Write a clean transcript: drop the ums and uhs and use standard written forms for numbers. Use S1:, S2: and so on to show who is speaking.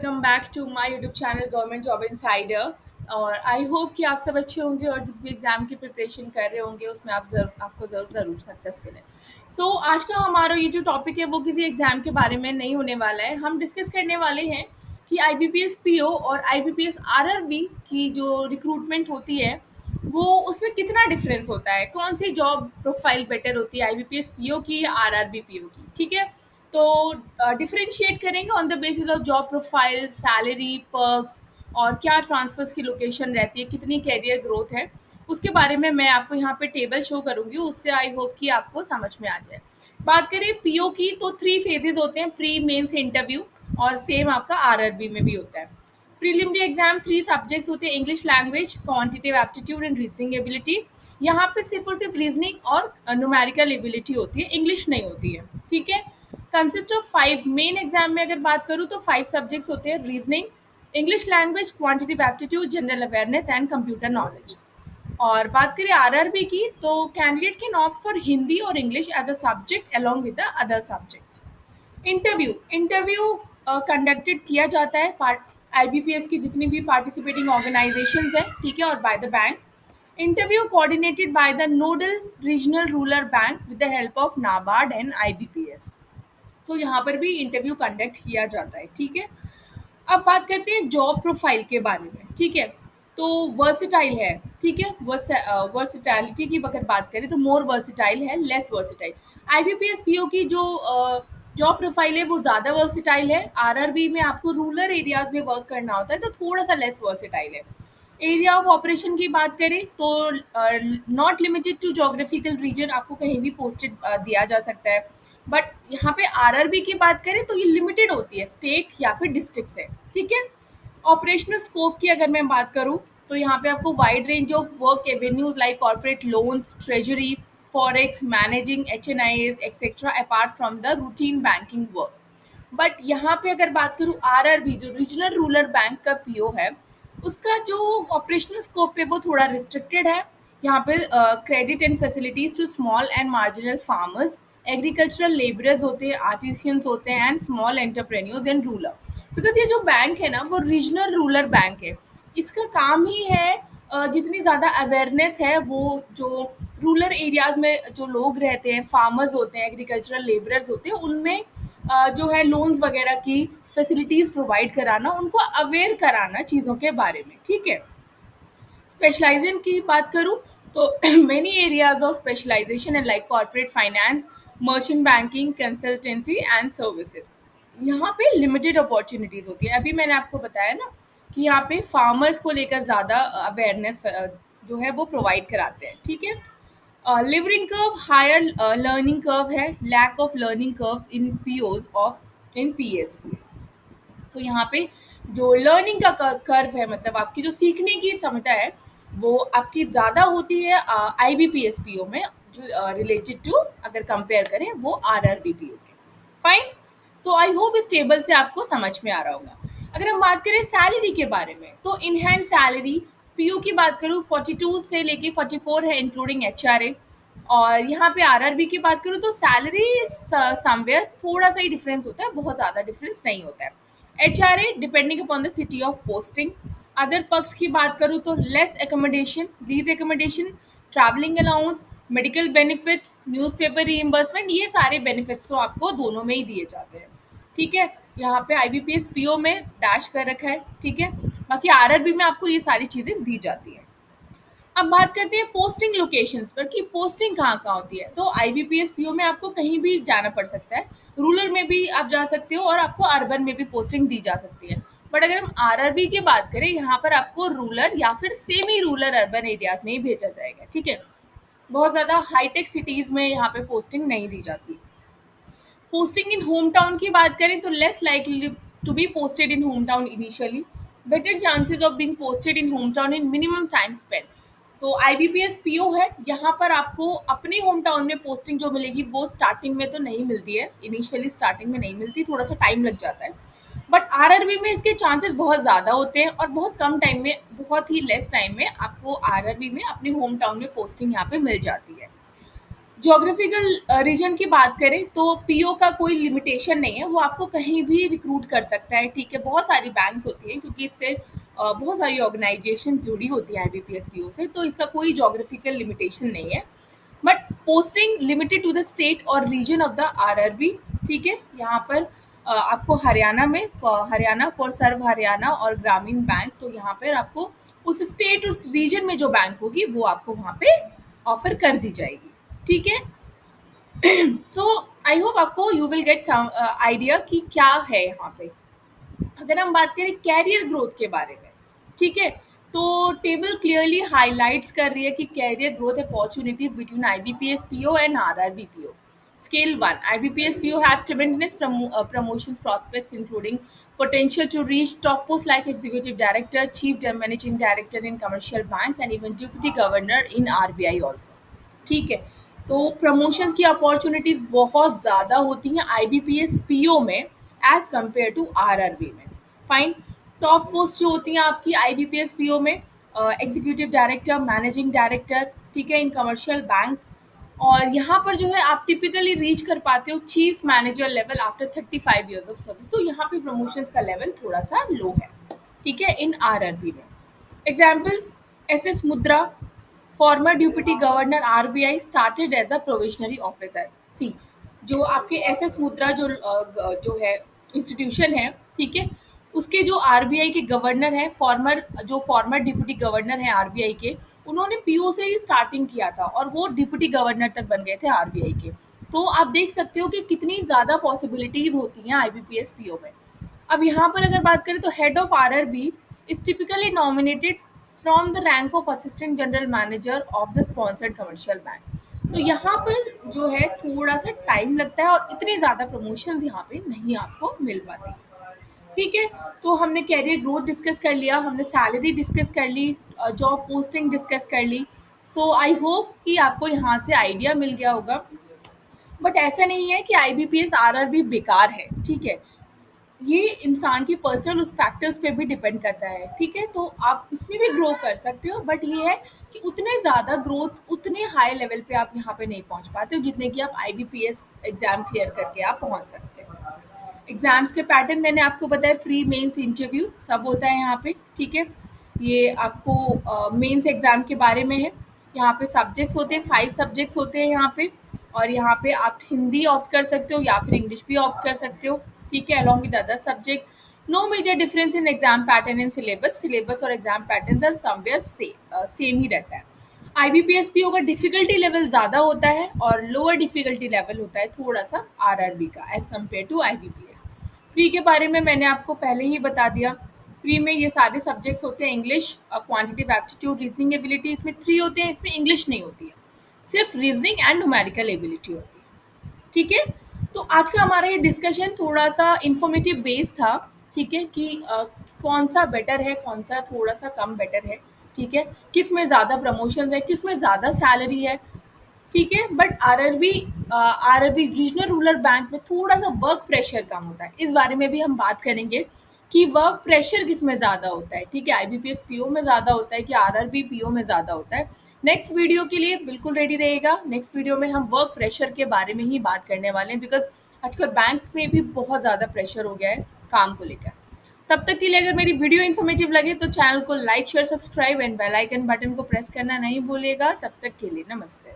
S1: Welcome back to my YouTube channel government job insider. और I hope कि आप सब अच्छे होंगे और जिस भी एग्ज़ाम की प्रिपरेशन कर रहे होंगे उसमें आपको ज़रूर सक्सेस मिले। आज का हमारा ये जो टॉपिक है वो किसी एग्ज़ाम के बारे में नहीं होने वाला है। हम डिस्कस करने वाले हैं कि आईबीपीएस पीओ और आईबीपीएस आरआरबी की जो रिक्रूटमेंट होती है वो उसमें कितना डिफरेंस होता है, कौन सी जॉब प्रोफाइल बेटर होती है आईबीपीएस पीओ की या आरआरबी पीओ की। ठीक है, तो डिफरेंशिएट करेंगे on the basis of job profile, salary, perks और क्या ट्रांसफर्स की लोकेशन रहती है, कितनी कैरियर ग्रोथ है, उसके बारे में मैं आपको यहाँ पे टेबल शो करूँगी। उससे आई होप कि आपको समझ में आ जाए। बात करें पीओ की तो 3 फेजेस होते हैं, प्री, मेंस, इंटरव्यू, और सेम आपका आरआरबी में भी होता है। प्रीलिमिनरी एग्जाम 3 सब्जेक्ट्स होते हैं, English language, quantitative aptitude and reasoning ability. यहाँ पे सिर्फ और सिर्फ रीजनिंग और न्यूमेरिकल एबिलिटी होती है, इंग्लिश नहीं होती है। ठीक है, कंसिस्ट ऑफ 5 मेन एग्जाम में अगर बात करूँ तो 5 सब्जेक्ट्स होते हैं, reasoning, English language, quantitative aptitude, general awareness and computer knowledge. और बात करें आरआरबी की तो candidate can opt for Hindi और English as a subject along with the other subjects. Interview interview conducted किया जाता है आईबीपीएस की जितनी भी पार्टिसिपेटिंग ऑर्गेनाइजेशंस हैं, ठीक है, और by the bank. Interview coordinated by the nodal regional rural bank with the help of NABARD and IBPS. तो यहाँ पर भी इंटरव्यू कंडक्ट किया जाता है। ठीक है, अब बात करते हैं जॉब प्रोफाइल के बारे में। ठीक है, तो वर्सिटाइल है। ठीक है, वर्सिटैलिटी की अगर बात करें तो मोर वर्सिटाइल है, लेस वर्सिटाइल। आईबीपीएस पीओ की जो जॉब प्रोफाइल है वो ज़्यादा वर्सिटाइल है। आरआरबी में आपको रूरल एरियाज में वर्क करना होता है तो थोड़ा सा लेस वर्सिटाइल है। एरिया ऑफ ऑपरेशन की बात करें तो not limited to geographical region, आपको कहीं भी पोस्टेड दिया जा सकता है। बट यहाँ पे आरआरबी की बात करें तो ये लिमिटेड होती है स्टेट या फिर डिस्ट्रिक्ट से। ठीक है, ऑपरेशनल स्कोप की अगर मैं बात करूँ तो यहाँ पे आपको wide range of work avenues like corporate loans, treasury, forex, managing HNIs etcetera apart from the routine banking work. But यहाँ पे अगर बात करूँ आरआरबी जो रीजनल रूरल बैंक का पीओ है, उसका जो ऑपरेशनल स्कोप है वो थोड़ा रिस्ट्रिक्टेड है। यहाँ पे credit and facilities to small and marginal farmers, agricultural labourers होते हैं, आर्टिसियंस होते हैं and small entrepreneurs and rural. Because ये जो बैंक है ना वो रीजनल रूरल बैंक है। इसका काम ही है जितनी ज़्यादा अवेयरनेस है वो जो रूरल एरियाज में जो लोग रहते हैं, फार्मर्स होते हैं, एग्रीकल्चरल लेबरर्स होते हैं, उनमें जो है लोन्स वगैरह की फैसिलिटीज़ प्रोवाइड कराना, उनको अवेयर कराना चीज़ों के बारे में। ठीक है, स्पेशलाइजेशन की बात करूँ तो मेनी एरियाज ऑफ स्पेशलाइजेशन है like corporate finance, merchant banking, consultancy and services. यहाँ पे लिमिटेड अपॉर्चुनिटीज़ होती है। अभी मैंने आपको बताया ना कि यहाँ पे फार्मर्स को लेकर ज़्यादा अवेयरनेस जो है वो प्रोवाइड कराते हैं। ठीक है, levering curve higher learning curve है, lack of learning curve in POs of in PS. तो यहाँ पे जो लर्निंग का कर्व है, मतलब आपकी जो सीखने की क्षमता है वो आपकी ज़्यादा होती है आईबीपीएस पीओ में रिलेटेड टू, अगर कंपेयर करें वो आरआरबी पीओ के। फाइन, तो आई होप इस टेबल से आपको समझ में आ रहा होगा। अगर हम बात करें सैलरी के बारे में तो इन हैंड सैलरी पीओ की बात करूँ 42 से लेके 44 है इंक्लूडिंग एचआरए। और यहाँ पे आरआरबी की बात करूँ तो सैलरी समवेयर थोड़ा सा ही डिफरेंस होता है, बहुत ज़्यादा डिफरेंस नहीं होता है। HRA depending upon the city of posting. Other perks की बात करूँ तो less accommodation, lease accommodation, travelling allowance, medical benefits, newspaper reimbursement, ये सारे बेनिफिट्स तो आपको दोनों में ही दिए जाते हैं। ठीक है, यहाँ पे आईबीपीएस पीओ में डैश कर रखा है। ठीक है, बाकी आरआरबी में आपको ये सारी चीज़ें दी जाती हैं। अब बात करते हैं पोस्टिंग लोकेशंस पर कि पोस्टिंग कहाँ होती है। तो आईबीपीएस पीओ में आपको कहीं भी जाना पड़ सकता है, रूरल में भी आप जा सकते हो और आपको अर्बन में भी पोस्टिंग दी जा सकती है। बट अगर हम आरआरबी की बात करें, यहाँ पर आपको रूरल या फिर सेमी रूरल अर्बन एरियाज में ही भेजा जाएगा। ठीक है, बहुत ज़्यादा हाईटेक सिटीज़ में यहाँ पे पोस्टिंग नहीं दी जाती। पोस्टिंग इन होम टाउन की बात करें तो less likely to be posted in home town initially, better chances of being posted in home town in minimum time spend. तो आईबीपीएस पीओ है, यहाँ पर आपको अपने होम टाउन में पोस्टिंग जो मिलेगी वो स्टार्टिंग में तो नहीं मिलती है, इनिशियली स्टार्टिंग में नहीं मिलती, थोड़ा सा टाइम लग जाता है। बट आरआरबी में इसके चांसेस बहुत ज़्यादा होते हैं और बहुत कम टाइम में, बहुत ही लेस टाइम में आपको आरआरबी में अपने होम टाउन में पोस्टिंग यहाँ पे मिल जाती है। ज्योग्राफिकल रीजन की बात करें तो पीओ का कोई लिमिटेशन नहीं है, वो आपको कहीं भी रिक्रूट कर सकता है, ठीक है। बहुत सारी बैंक्स होती हैं क्योंकि इससे बहुत सारी ऑर्गेनाइजेशन जुड़ी होती है आईबीपीएस पीओ से, तो इसका कोई ज्योग्राफिकल लिमिटेशन नहीं है। But posting limited to the state और रीजन ऑफ द आरआरबी, ठीक है। यहाँ पर आपको हरियाणा में हरियाणा फॉर सर्व हरियाणा और ग्रामीण बैंक, तो यहाँ पर आपको उस स्टेट उस रीजन में जो बैंक होगी वो आपको वहाँ पे ऑफर कर दी जाएगी, ठीक है। तो आई होप आपको you will get some idea कि क्या है यहाँ पे। अगर हम बात करें कैरियर ग्रोथ के बारे में, ठीक है, तो टेबल क्लियरली हाइलाइट्स कर रही है कि career growth opportunities between IBPS PO and RRB PO. Scale 1, IBPS PO have tremendous promotions prospects, including potential to reach top posts like Executive Director, Chief Managing Director in commercial banks, and even Deputy Governor in RBI also. ठीक है, तो promotions की opportunities बहुत ज़्यादा होती हैं IBPS PO में as compare to RRB में। फाइन। टॉप पोस्ट जो होती हैं आपकी आईबीपीएस पीओ में एग्जीक्यूटिव डायरेक्टर, मैनेजिंग डायरेक्टर, ठीक है, इन कमर्शियल बैंक्स। और यहाँ पर जो है आप टिपिकली रीच कर पाते हो chief manager level after 35 years of service, तो यहाँ पे प्रमोशंस का लेवल थोड़ा सा लो है, ठीक है, इन आरआरबी में। Examples: SS Mudra, former deputy governor RBI, started as a provisionary officer. See, जो आपके एसएस मुद्रा जो है इंस्टीट्यूशन है, ठीक है, उसके जो आरबीआई के गवर्नर हैं, फॉर्मर डिप्टी गवर्नर हैं आरबीआई के, उन्होंने पीओ से ही स्टार्टिंग किया था और वो डिप्टी गवर्नर तक बन गए थे आरबीआई के। तो आप देख सकते हो कि कितनी ज़्यादा पॉसिबिलिटीज़ होती हैं आईबीपीएस पीओ में। अब यहाँ पर अगर बात करें तो head of RRB is typically nominated from the rank of assistant general manager of the sponsored commercial bank. तो यहाँ पर जो है थोड़ा सा टाइम लगता है और इतनी ज़्यादा प्रमोशंस यहाँ पे नहीं आपको मिल पाती, ठीक है। तो हमने कैरियर ग्रोथ डिस्कस कर लिया, हमने सैलरी डिस्कस कर ली, जॉब पोस्टिंग डिस्कस कर ली। सो आई होप कि आपको यहाँ से आइडिया मिल गया होगा। बट ऐसा नहीं है कि आईबीपीएस आरआरबी बेकार है, ठीक है। ये इंसान की पर्सनल उस फैक्टर्स पे भी डिपेंड करता है, ठीक है। तो आप इसमें भी ग्रो कर सकते हो, बट ये है कि उतने ज़्यादा ग्रोथ उतने हाई लेवल पे आप यहाँ पे नहीं पहुँच पाते हो जितने कि आप आईबीपीएस एग्जाम क्लियर करके आप पहुँच सकते हो। एग्जाम्स के पैटर्न मैंने आपको बताया, प्री मेंस इंटरव्यू सब होता है यहाँ पे, ठीक है। ये आपको मेंस एग्जाम के बारे में है। यहाँ पे सब्जेक्ट्स होते हैं, 5 सब्जेक्ट्स होते हैं यहाँ पे, और यहाँ पे आप हिंदी ऑप्ट कर सकते हो या फिर इंग्लिश भी ऑप्ट कर सकते हो, ठीक है, along with other subject. No major difference in exam pattern and syllabus और exam pattern are somewhere same ही रहता है। आईबीपीएस पीओ का डिफिकल्टी लेवल ज़्यादा होता है और लोअर डिफिकल्टी लेवल होता है थोड़ा सा आरआरबी का edge compare to IBPS. Pre के बारे में मैंने आपको पहले ही बता दिया। प्री में ये सारे सब्जेक्ट्स होते हैं, English, quantitative aptitude, reasoning ability, इसमें 3 होते हैं, इसमें इंग्लिश नहीं होती है, सिर्फ रीजनिंग एंड न्यूमेरिकल एबिलिटी होती है, ठीक है। तो आज का हमारा ये डिस्कशन थोड़ा सा इंफॉर्मेटिव बेस था, ठीक है, कि कौन सा बेटर है, कौन सा थोड़ा सा कम बेटर है, ठीक है, किस में ज़्यादा प्रमोशन है, किस में ज़्यादा सैलरी है, ठीक है। But RRB regional rural bank में थोड़ा सा वर्क प्रेशर कम होता है, इस बारे में भी हम बात करेंगे कि वर्क प्रेशर किस में ज़्यादा होता है, ठीक है, आईबीपीएस पीओ में ज़्यादा होता है कि आरआरबी पीओ में ज़्यादा होता है। नेक्स्ट वीडियो के लिए बिल्कुल रेडी रहेगा। नेक्स्ट वीडियो में हम वर्क प्रेशर के बारे में ही बात करने वाले हैं, बिकॉज आजकल बैंक में भी बहुत ज़्यादा प्रेशर हो गया है काम को लेकर। तब तक के लिए अगर मेरी वीडियो इन्फॉर्मेटिव लगे तो चैनल को like, share, subscribe and bell icon button को प्रेस करना नहीं भूलिएगा। तब तक के लिए नमस्ते।